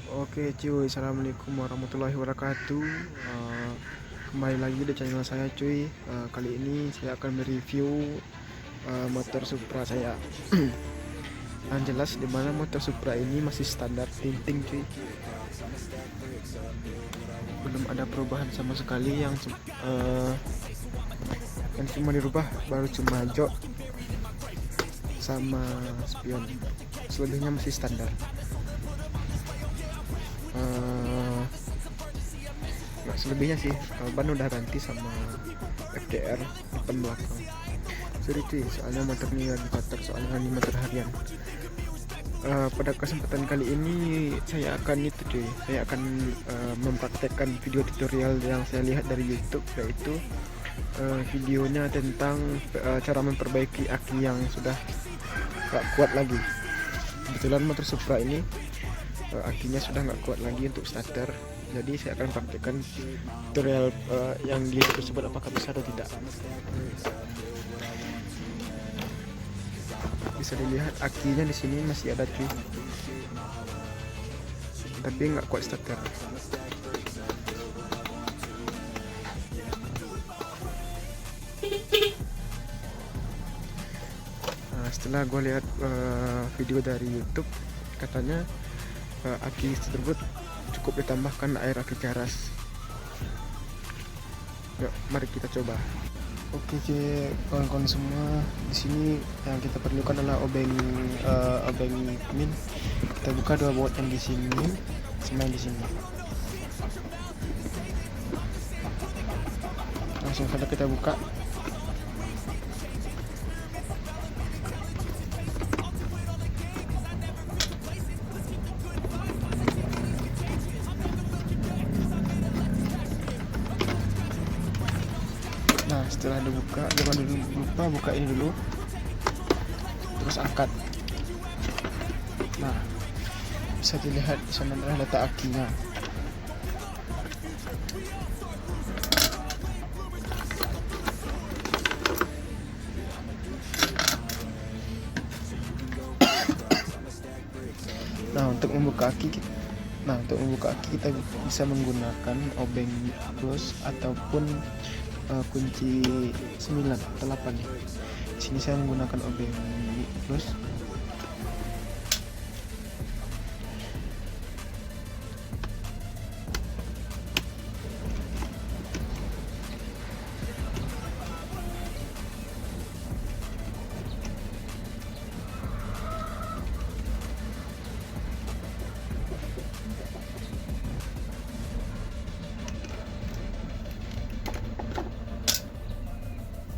Oke cuy, assalamualaikum warahmatullahi wabarakatuh. Kembali lagi di channel saya cuy. Kali ini saya akan mereview motor Supra saya. Yang jelas dimana motor Supra ini masih standar tinting cuy. Belum ada perubahan sama sekali yang cuma dirubah baru cuma jok sama spion. Selebihnya masih standar. Nggak selebihnya sih, ban udah ganti sama FDR depan belakang. Sorry cuy, soalnya motor ini lagi kotor, soalnya ini motor harian. Pada kesempatan kali ini saya akan mempraktekkan video tutorial yang saya lihat dari YouTube, yaitu videonya tentang cara memperbaiki aki yang sudah gak kuat lagi. Kebetulan motor Supra ini akinya sudah nggak kuat lagi untuk starter, jadi saya akan praktekkan tutorial yang di tersebut apakah bisa atau tidak. Bisa dilihat akinya di sini masih ada cuy, tapi nggak kuat starter. Setelah gue lihat video dari YouTube, katanya aki tersebut cukup ditambahkan air aki keras. Yuk, mari kita coba. Oke kawan-kawan semua, di sini yang kita perlukan adalah obeng min. Kita buka dua baut yang di sini sama yang di sini. Langsung saja kita buka. Nah, setelah dibuka, jangan lupa buka ini dulu, terus angkat. Nah, bisa dilihat di sana adalah letak akinya. Untuk membuka aki kita bisa menggunakan obeng plus ataupun kunci 9 atau 8. Di sini saya menggunakan obeng plus.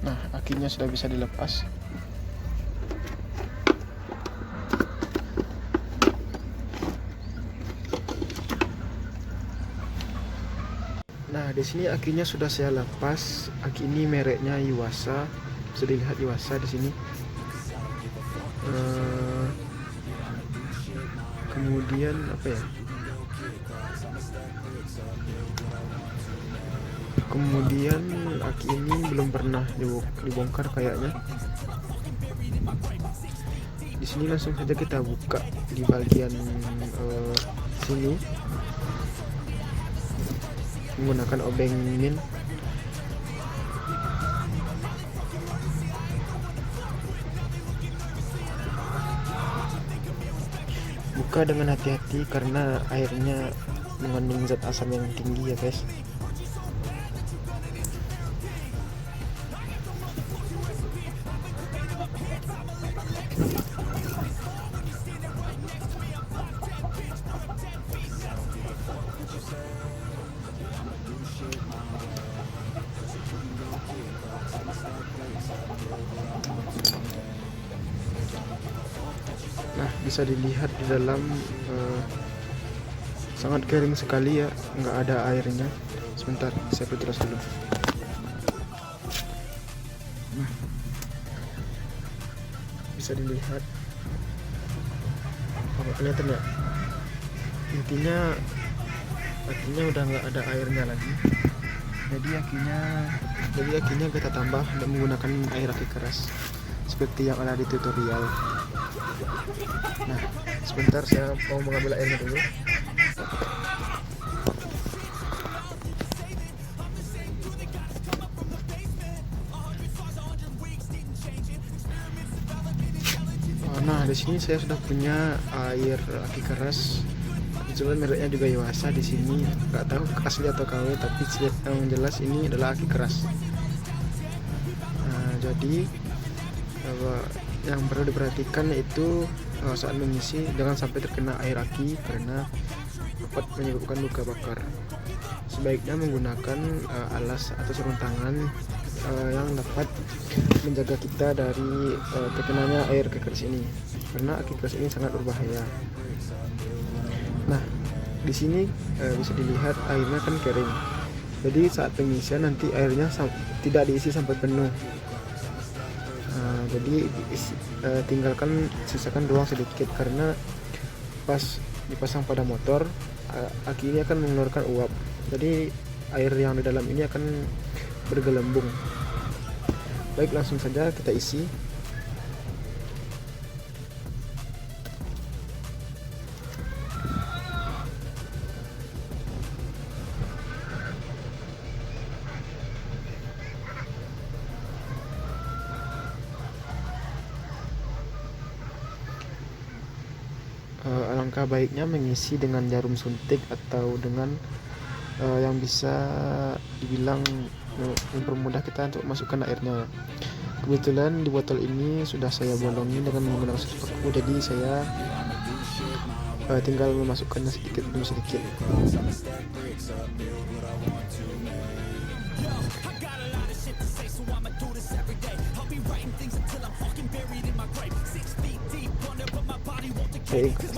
Nah, akinya sudah bisa dilepas. Nah, di sini akinya sudah saya lepas. Aki ini mereknya Yuasa. Bisa dilihat Yuasa di sini. Kemudian apa ya? Kemudian aki ini belum pernah dibongkar kayaknya. Di sini langsung saja kita buka di bagian sini menggunakan obeng min. Buka dengan hati-hati karena airnya mengandung zat asam yang tinggi ya guys. Nah, bisa dilihat di dalam sangat kering sekali ya, nggak ada airnya. Sebentar, saya filter dulu. Nah, bisa dilihat, apa kelihatan ya? Intinya udah nggak ada airnya lagi. Jadi akinya kita tambah dan menggunakan air aki keras seperti yang ada di tutorial. Nah, sebentar saya mau mengambil airnya dulu. di sini saya sudah punya air aki keras. Kebetulan mereknya juga Yuasa di sini. Nggak tahu asli atau KW, tapi yang jelas ini adalah aki keras. Jadi yang perlu diperhatikan itu saat mengisi jangan sampai terkena air aki karena dapat menyebabkan luka bakar. Sebaiknya menggunakan alas atau sarung tangan yang dapat menjaga kita dari terkenanya air keras ini, karena aki keras ini sangat berbahaya. Nah, di sini bisa dilihat airnya kan kering. Jadi saat pengisian nanti airnya tidak diisi sampai penuh. Jadi tinggalkan sisakan ruang sedikit, karena pas dipasang pada motor aki ini akan mengeluarkan uap. Jadi air yang di dalam ini akan bergelembung. Baik, langsung saja kita isi. Alangkah baiknya mengisi dengan jarum suntik atau dengan yang bisa dibilang mempermudah kita untuk masukkan airnya. Kebetulan di botol ini sudah saya bolongi dengan menggunakan paku, jadi saya tinggal memasukkannya sedikit demi sedikit.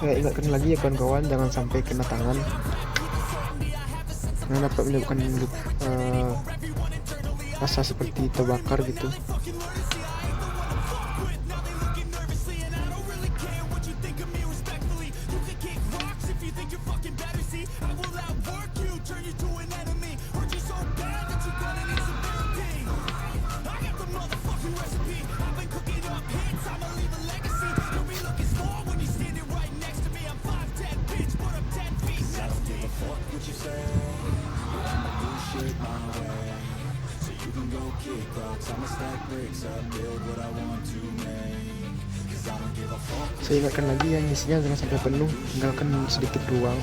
Saya ingatkan lagi ya kawan-kawan, jangan sampai kena tangan karena dapat menyebabkan rasa seperti terbakar gitu. Saya ingatkan lagi yang isinya jangan sampai penuh, tinggalkan sedikit ruang.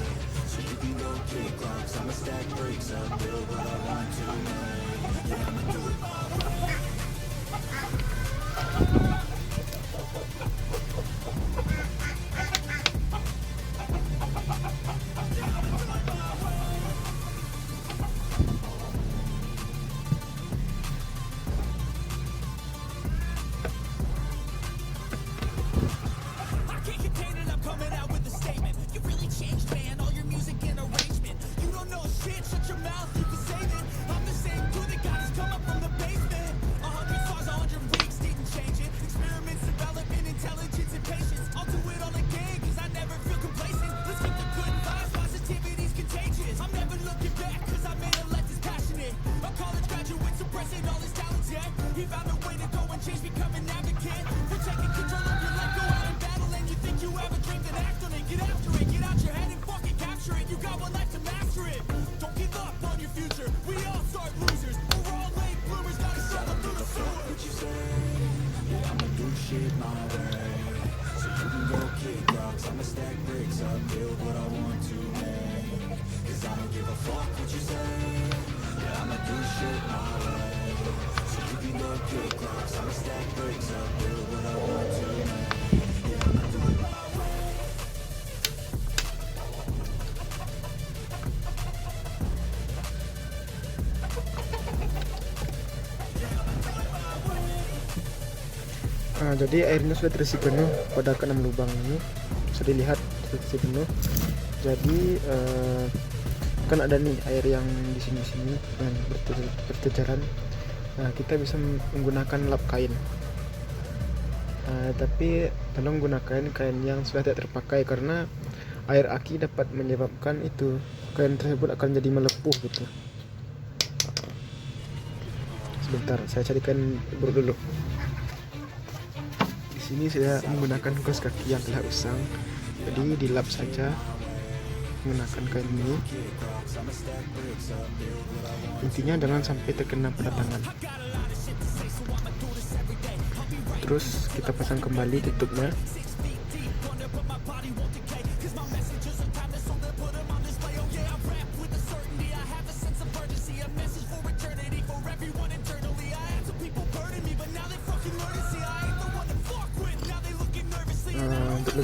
Nah, jadi airnya sudah terisi penuh pada ke-6 lubang ini, bisa dilihat terisi penuh. Jadi kan ada nih air yang di sini yang bertejaran. Nah, kita bisa menggunakan lap kain. Tapi tolong gunakan kain yang sudah tidak terpakai, karena air aki dapat menyebabkan itu kain tersebut akan jadi melepuh gitu. Sebentar, saya carikan dulu. Di sini saya menggunakan kaos kaki yang telah usang, jadi dilap saja menggunakan kain ini. Intinya jangan sampai terkena pada tangan. Terus kita pasang kembali tutupnya.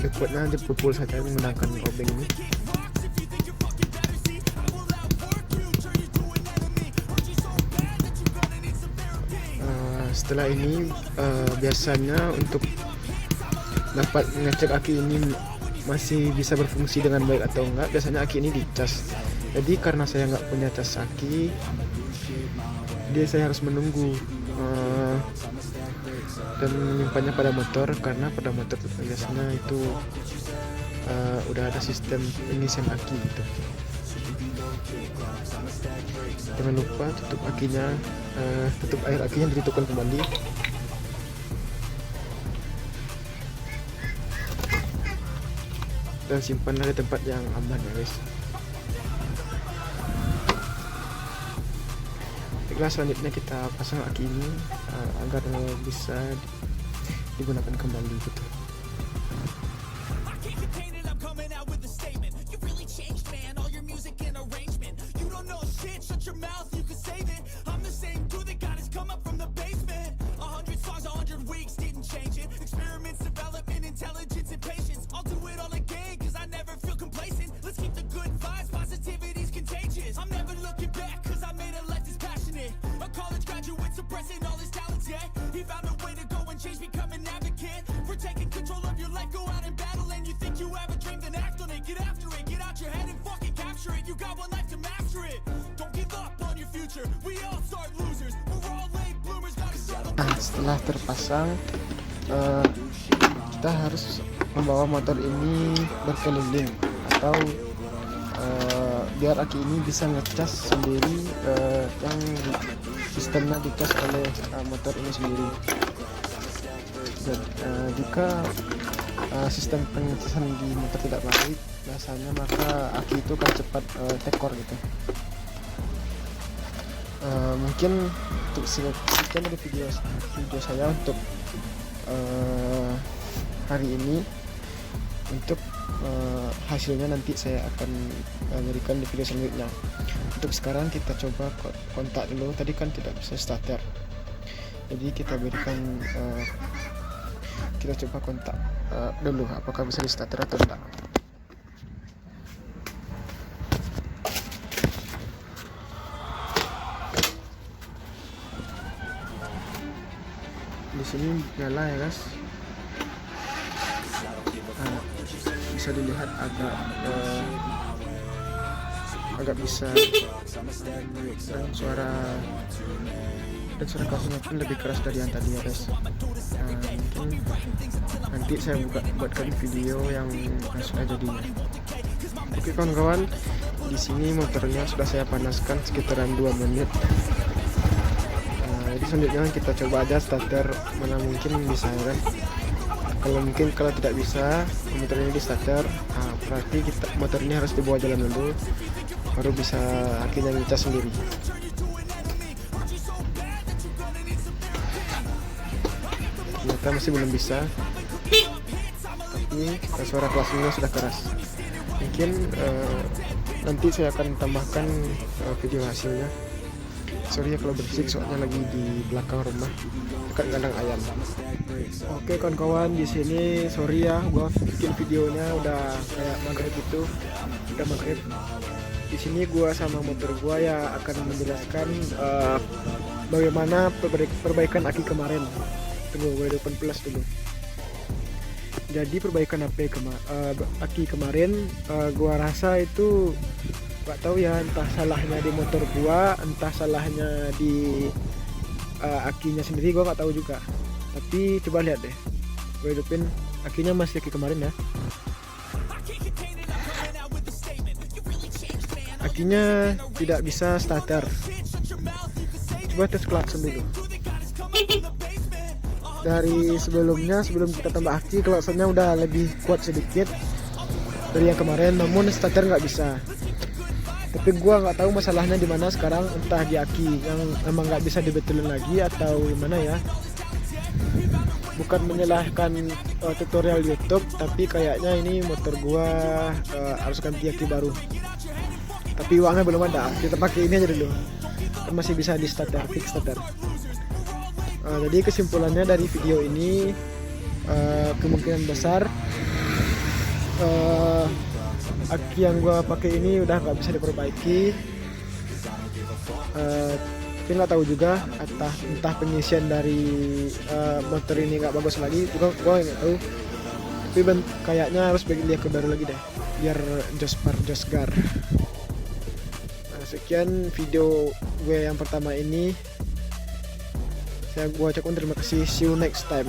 udah kuatnya dipukul saja menggunakan obeng ini. Setelah ini biasanya untuk dapat ngecek aki ini masih bisa berfungsi dengan baik atau enggak, biasanya aki ini dicas. Jadi karena saya nggak punya cas aki, saya harus menunggu dan menyimpannya pada motor, karena pada motor biasanya itu udah ada sistem pengisian aki gitu. Jangan lupa tutup akinya, tutup air akinya dihidupkan kembali. Dan simpanlah di tempat yang aman ya guys. Baiklah, selanjutnya kita pasang aki ini agar bisa digunakan kembali gitu. Nah, setelah terpasang, kita harus membawa motor ini berkeliling atau biar aki ini bisa ngecas sendiri, yang sistemnya dicas oleh motor ini sendiri. Dan jika sistem pengecasan di motor tidak baik, biasanya maka aki itu akan cepat tekor gitu. Mungkin untuk sekian dari video saya untuk hari ini. Untuk hasilnya nanti saya akan berikan di video selanjutnya. Untuk sekarang kita coba kontak dulu. Tadi kan tidak bisa starter, jadi kita berikan kita coba kontak dulu apakah bisa di starter atau tidak. Di sini nyala ya guys, bisa dilihat agak bisa, dan suara kasusnya pun lebih keras dari yang tadi ya guys. Mungkin nanti saya buatkan video yang sudah jadinya. Oke kawan-kawan, di sini motornya sudah saya panaskan sekitaran 2 menit. Jadi selanjutnya kita coba aja starter, mana mungkin bisa ya kan. Kalau tidak bisa motor ini di starter, berarti motor ini harus dibawa jalan dulu, baru bisa akhirnya ngecas sendiri. Ternyata masih belum bisa, tapi suara klasnya sudah keras. Mungkin nanti saya akan tambahkan video hasilnya. Sorry ya kalau berisik, soalnya lagi di belakang rumah dekat kandang ayam. Oke kawan-kawan, di sini sorry ya, gua bikin videonya udah kayak maghrib itu, udah maghrib. Di sini gua sama motor gua ya akan menjelaskan bagaimana perbaikan aki kemarin. Tunggu, gue open plus dulu. Jadi perbaikan aki kemarin, gua rasa itu nggak tahu ya, entah salahnya di motor gua, entah salahnya di akinya sendiri, gua nggak tahu juga. Tapi coba lihat deh, gue hidupin akinya, masih aki kemarin ya. Akinya tidak bisa starter. Coba tes klakson dulu. Dari sebelumnya, sebelum kita tambah aki, klaksonnya udah lebih kuat sedikit dari yang kemarin, namun starter nggak bisa. Tapi gua nggak tahu masalahnya di mana sekarang, entah di aki yang emang nggak bisa dibetulin lagi atau gimana ya. Bukan menyalahkan tutorial YouTube, tapi kayaknya ini motor gua harus ganti aki baru. Tapi uangnya belum ada, kita pakai ini aja dulu. Masih bisa di starter, fix starter. Jadi kesimpulannya dari video ini, kemungkinan besar aki yang gue pakai ini udah nggak bisa diperbaiki. Tapi nggak tahu juga, entah pengisian dari motor ini nggak bagus lagi juga, gue nggak tahu. Tapi kayaknya harus beli ke baru lagi deh, biar josgar. Sekian video gue yang pertama ini. Saya ucapkan terima kasih. See you next time.